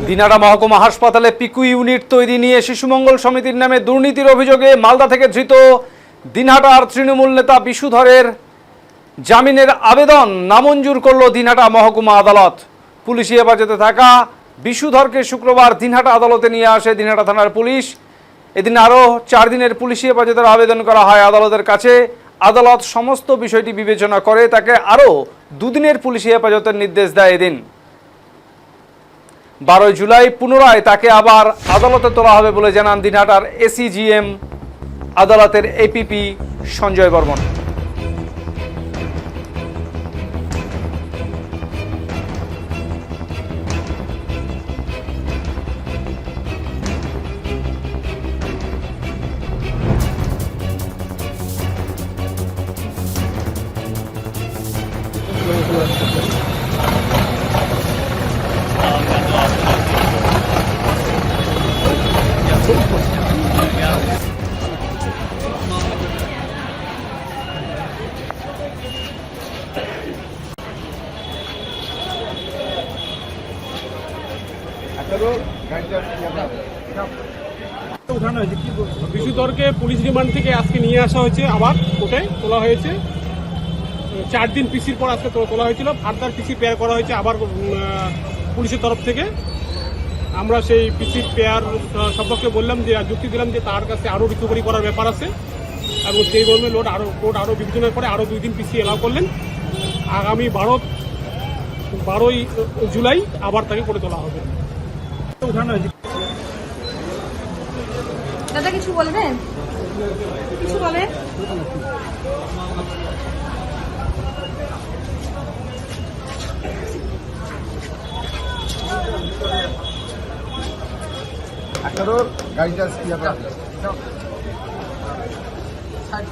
দিনাটা মহকুমা হাসপাতালে পিকু ইউনিট তৈরি নিয়ে শিশুমঙ্গল সমিতির নামে দুর্নীতির অভিযোগে মালদা থেকে ধৃত দিনহাটার তৃণমূল নেতা বিশুধরের জামিনের আবেদন নামঞ্জুর করল দিনহাটা মহকুমা আদালত। পুলিশি হেফাজতে থাকা বিশুধরকে শুক্রবার দিনহাটা আদালতে নিয়ে আসে দিনহাটা থানার পুলিশ। এদিন আরও 4 দিনের পুলিশি হেফাজতের আবেদন করা হয় আদালতের কাছে। আদালত সমস্ত বিষয়টি বিবেচনা করে তাকে আরও 2 দিনের পুলিশি হেফাজতের নির্দেশ দেয়। এদিন 12 জুলাই পুনরায় তাকে আবার আদালতে তোলা হবে বলে জানান দিনহাটার এসিজিএম আদালতের এপিপি সঞ্জয় বর্মন। বিশুধরকে পুলিশ রিমান্ড থেকে আজকে নিয়ে আসা হয়েছে, আবার কোর্টে তোলা হয়েছে। 4 দিন পিসির পর আজকে তোলা হয়েছিল। ফার্দার পিসি পেয়ার করা হয়েছে আবার পুলিশের তরফ থেকে। আমরা সেই পিসির পেয়ার সম্পর্কে বললাম যে যুক্তি দিলাম যে তার কাছে আরও রিকভারি করার ব্যাপার আছে এবং সেই মর্মে কোর্ট আরও বিবেচনা করে আরও 2 দিন পিসি এলাও করলেন। আগামী 12ই জুলাই আবার তাকে করে তোলা হবে। দাদা কিছু বলবেন? কিছু বলেন। গাড়িটা